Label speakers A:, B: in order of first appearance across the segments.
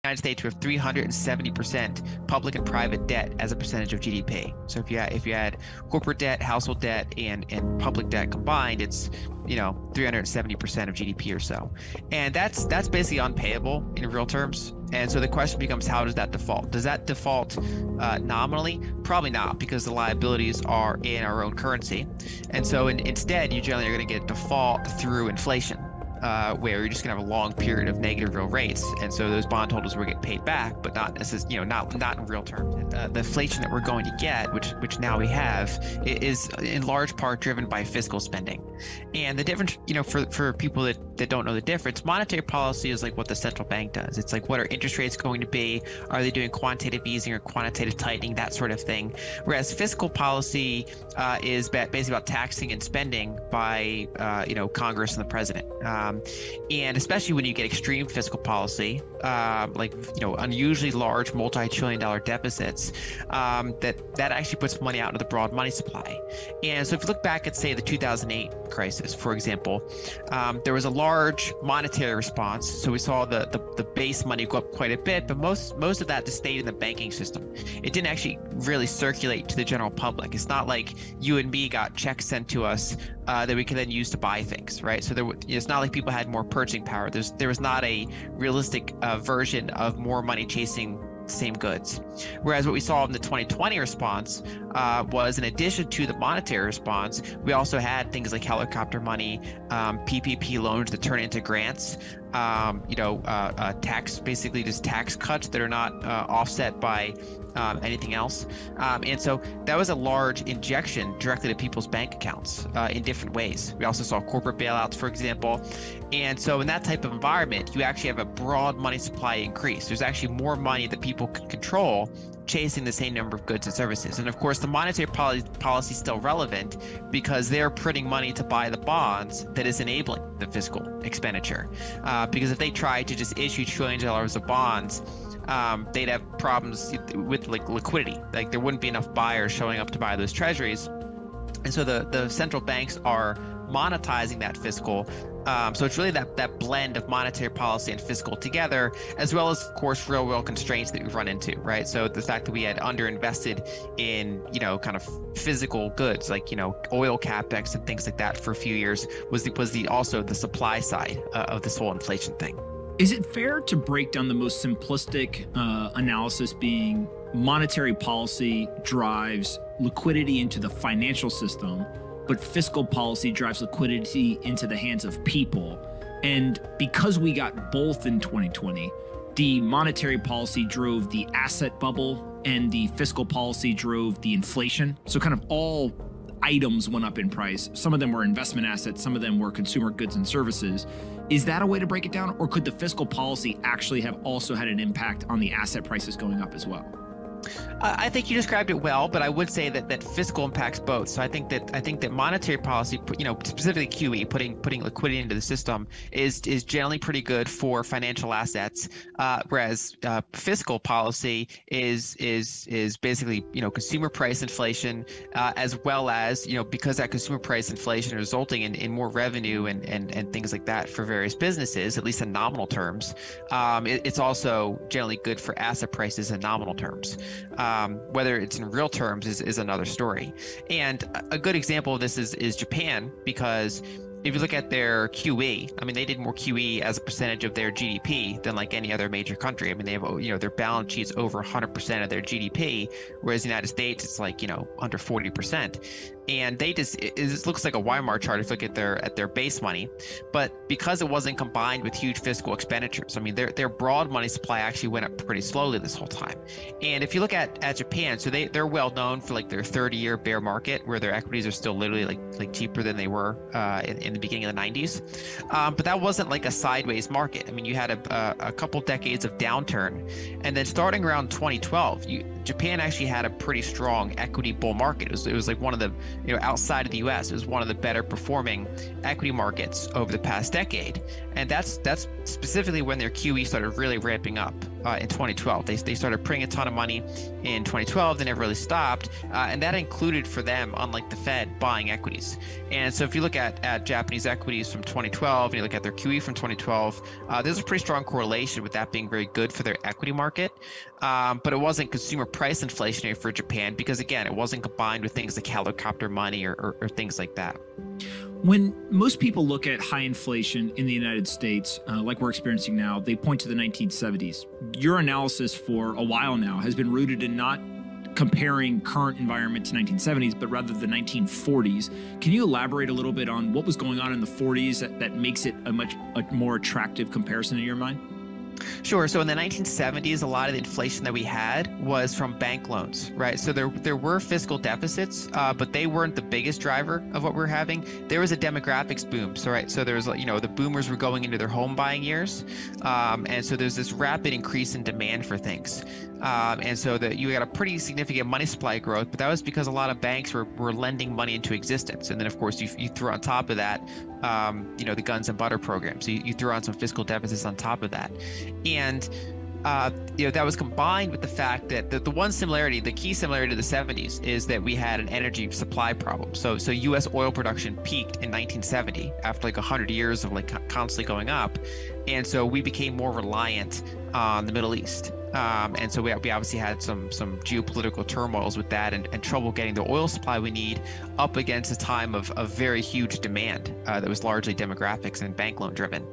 A: United States, we have 370% public and private debt as a percentage of GDP. So if you had corporate debt, household debt, and public debt combined, it's 370% of GDP or so, and that's basically unpayable in real terms. And so the question becomes, how does that default? Does that default nominally? Probably not, because the liabilities are in our own currency, and so instead you generally are going to get default through inflation. Where you're just going to have a long period of negative real rates, and so those bondholders will get paid back, but not necessarily, not in real terms. The inflation that we're going to get, which now we have, is in large part driven by fiscal spending. And the difference, for people that don't know the difference, monetary policy is like what the central bank does. It's like, what are interest rates going to be? Are they doing quantitative easing or quantitative tightening, that sort of thing? Whereas fiscal policy is basically about taxing and spending by Congress and the president. And especially when you get extreme fiscal policy, unusually large multi-trillion-dollar deficits, that actually puts money out into the broad money supply. And so if you look back at, say, the 2008 crisis, for example, there was a large monetary response. So we saw the base money go up quite a bit, but most of that just stayed in the banking system. It didn't actually really circulate to the general public. It's not like you and me got checks sent to us that we can then use to buy things, right? So it's not like people had more purchasing power. There was not a realistic version of more money chasing same goods. Whereas what we saw in the 2020 response was, in addition to the monetary response, we also had things like helicopter money, PPP loans that turn into grants, basically just tax cuts that are not offset by anything else. And so that was a large injection directly to people's bank accounts in different ways. We also saw corporate bailouts, for example. And so in that type of environment, you actually have a broad money supply increase. There's actually more money that people can control chasing the same number of goods and services. And of course, the monetary policy is still relevant because they're printing money to buy the bonds that is enabling the fiscal expenditure. Because if they tried to just issue trillions of dollars of bonds, they'd have problems with liquidity. Like, there wouldn't be enough buyers showing up to buy those treasuries. And so the central banks are monetizing that fiscal. So it's really that blend of monetary policy and fiscal together, as well as, of course, real world constraints that we've run into, right? So the fact that we had underinvested in, kind of physical goods, like, oil capex and things like that for a few years was also the supply side of this whole inflation thing.
B: Is it fair to break down the most simplistic analysis being monetary policy drives liquidity into the financial system, but fiscal policy drives liquidity into the hands of people? And because we got both in 2020, the monetary policy drove the asset bubble and the fiscal policy drove the inflation. So kind of all items went up in price. Some of them were investment assets, some of them were consumer goods and services. Is that a way to break it down? Or could the fiscal policy actually have also had an impact on the asset prices going up as well?
A: I think you described it well, but I would say that fiscal impacts both. So I think that monetary policy, specifically QE, putting liquidity into the system, is generally pretty good for financial assets, whereas fiscal policy is basically consumer price inflation, as well as because that consumer price inflation is resulting in more revenue and things like that for various businesses, at least in nominal terms. It's also generally good for asset prices in nominal terms. Whether it's in real terms is another story. And a good example of this is Japan, because if you look at their QE, I mean, they did more QE as a percentage of their GDP than like any other major country. I mean, they have, their balance sheet's over 100% of their GDP, whereas the United States, it's like, under 40%. And it looks like a Weimar chart if you look at their base money, but because it wasn't combined with huge fiscal expenditures, I mean, their broad money supply actually went up pretty slowly this whole time. And if you look at Japan, so they're well known for like their 30-year bear market, where their equities are still literally like cheaper than they were in the beginning of the 90s. But that wasn't like a sideways market. I mean, you had a couple decades of downturn, and then starting around 2012, Japan actually had a pretty strong equity bull market. It was like one of the, outside of the US, it was one of the better performing equity markets over the past decade. And that's specifically when their QE started really ramping up in 2012. They started printing a ton of money in 2012. They never really stopped. And that included for them, unlike the Fed, buying equities. And so if you look at Japanese equities from 2012 and you look at their QE from 2012, there's a pretty strong correlation with that being very good for their equity market. But it wasn't consumer price inflationary for Japan because, again, it wasn't combined with things like helicopter money or things like that.
B: When most people look at high inflation in the United States, like we're experiencing now, they point to the 1970s. Your analysis for a while now has been rooted in not comparing current environment to 1970s, but rather the 1940s. Can you elaborate a little bit on what was going on in the 40s that makes it a much more attractive comparison in your mind?
A: Sure. So in the 1970s, a lot of the inflation that we had was from bank loans, right? So there were fiscal deficits, but they weren't the biggest driver of what we're having. There was a demographics boom. So there was, the boomers were going into their home buying years, and so there's this rapid increase in demand for things, and so you got a pretty significant money supply growth. But that was because a lot of banks were lending money into existence, and then of course you throw on top of that, the guns and butter program. So you throw on some fiscal deficits on top of that. And that was combined with the fact that the key similarity to the 70s is that we had an energy supply problem. So U.S. oil production peaked in 1970 after like 100 years of like constantly going up, and so we became more reliant on the Middle East. And so we obviously had some geopolitical turmoils with that and trouble getting the oil supply we need up against a time of very huge demand that was largely demographics and bank loan driven.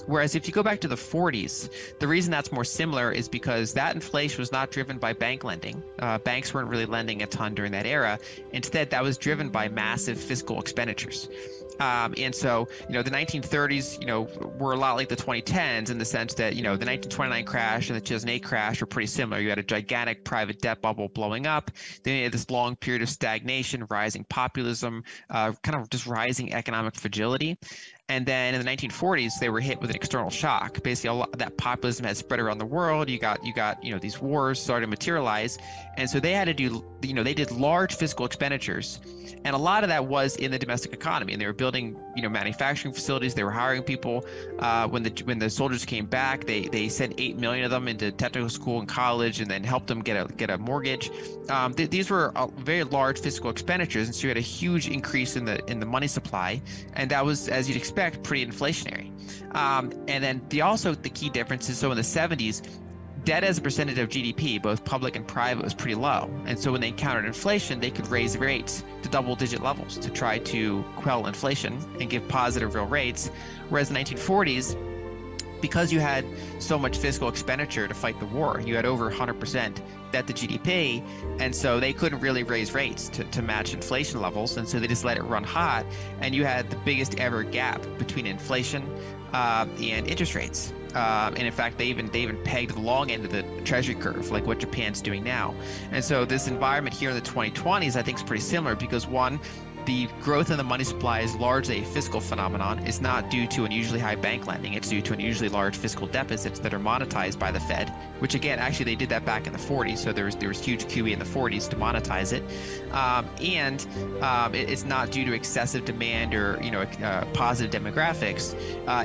A: Whereas if you go back to the 40s, the reason that's more similar is because that inflation was not driven by bank lending. Banks weren't really lending a ton during that era. Instead, that was driven by massive fiscal expenditures. And so, the 1930s, were a lot like the 2010s in the sense that, the 1929 crash and the 2008 crash were pretty similar. You had a gigantic private debt bubble blowing up. Then you had this long period of stagnation, rising populism, kind of just rising economic fragility. And then in the 1940s, they were hit with an external shock. Basically, a lot of that populism had spread around the world. You got these wars started to materialize, and so they had to do, they did large fiscal expenditures, and a lot of that was in the domestic economy. And they were building, manufacturing facilities. They were hiring people. When the soldiers came back, they sent 8 million of them into technical school and college, and then helped them get a mortgage. These were very large fiscal expenditures, and so you had a huge increase in the money supply, and that was, as you'd expect, pretty inflationary. And then the key difference is, so in the 70s, debt as a percentage of GDP, both public and private, was pretty low. And so when they encountered inflation, they could raise rates to double-digit levels to try to quell inflation and give positive real rates. Whereas in the 1940s, because you had so much fiscal expenditure to fight the war, you had over 100% debt to GDP, and so they couldn't really raise rates to match inflation levels, and so they just let it run hot, and you had the biggest ever gap between inflation and interest rates. And in fact, they even pegged the long end of the treasury curve, like what Japan's doing now. And so this environment here in the 2020s, I think, is pretty similar because, one, the growth in the money supply is largely a fiscal phenomenon. It's not due to unusually high bank lending. It's due to unusually large fiscal deficits that are monetized by the Fed, which, again, actually they did that back in the 40s. So there was huge QE in the 40s to monetize it. It's not due to excessive demand or positive demographics.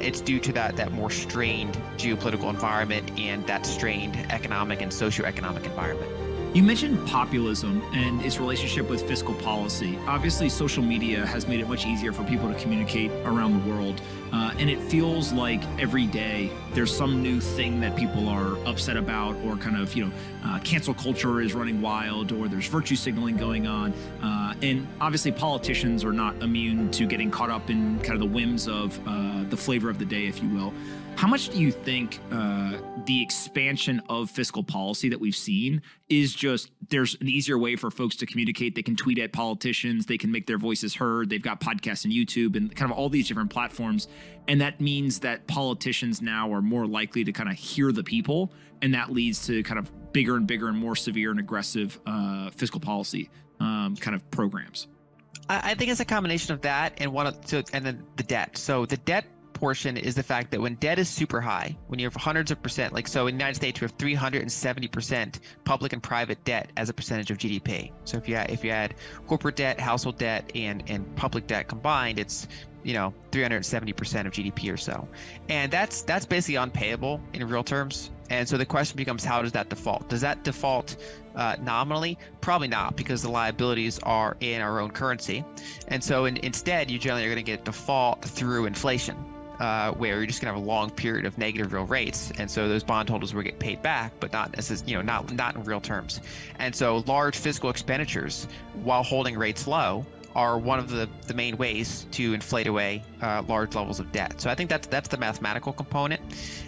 A: It's due to that more strained geopolitical environment and that strained economic and socioeconomic environment.
B: You mentioned populism and its relationship with fiscal policy. Obviously, social media has made it much easier for people to communicate around the world. And it feels like every day there's some new thing that people are upset about, or kind of, cancel culture is running wild, or there's virtue signaling going on. And obviously politicians are not immune to getting caught up in kind of the whims of the flavor of the day, if you will. How much do you think the expansion of fiscal policy that we've seen is just, there's an easier way for folks to communicate? They can tweet at politicians, they can make their voices heard, they've got podcasts and YouTube and kind of all these different platforms. And that means that politicians now are more likely to kind of hear the people, and that leads to kind of bigger and bigger and more severe and aggressive fiscal policy kind of programs.
A: I think it's a combination of that and then the debt. So the debt portion is the fact that when debt is super high, when you have hundreds of percent, like so in the United States, we have 370% public and private debt as a percentage of GDP. So if you add corporate debt, household debt, and public debt combined, it's 370% of GDP or so. And that's basically unpayable in real terms. And so the question becomes, how does that default? Does that default nominally? Probably not, because the liabilities are in our own currency. And so instead, you generally are going to get default through inflation, where you're just going to have a long period of negative real rates. And so those bondholders will get paid back, but not not in real terms. And so large fiscal expenditures, while holding rates low, are one of the main ways to inflate away large levels of debt. So I think that's the mathematical component.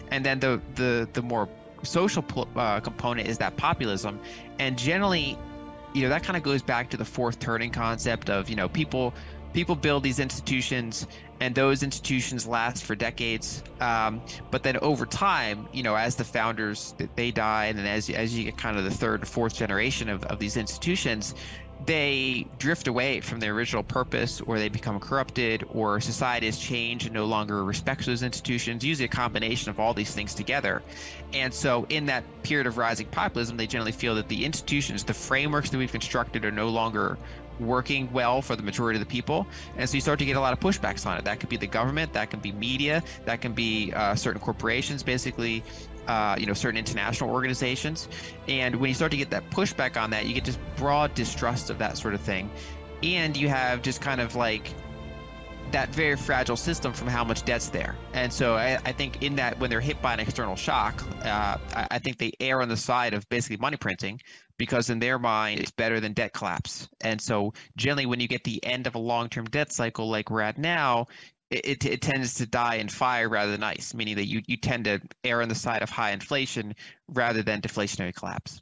A: And then the more social component is that populism. And generally, that kind of goes back to the fourth turning concept of, people build these institutions, and those institutions last for decades. But then over time, as the founders, they die, and then as you get kind of the third or fourth generation of these institutions, they drift away from their original purpose, or they become corrupted, or society has changed and no longer respects those institutions, usually a combination of all these things together. And so in that period of rising populism, they generally feel that the institutions, the frameworks that we've constructed, are no longer working well for the majority of the people. And so you start to get a lot of pushbacks on it. That could be the government, that can be media, that can be certain corporations, basically, certain international organizations. And when you start to get that pushback on that, you get just broad distrust of that sort of thing. And you have just kind of like that very fragile system from how much debt's there. And so I think in that, when they're hit by an external shock, I think they err on the side of basically money printing, because in their mind, it's better than debt collapse. And so generally, when you get the end of a long-term debt cycle like we're at now, it tends to die in fire rather than ice, meaning that you tend to err on the side of high inflation rather than deflationary collapse.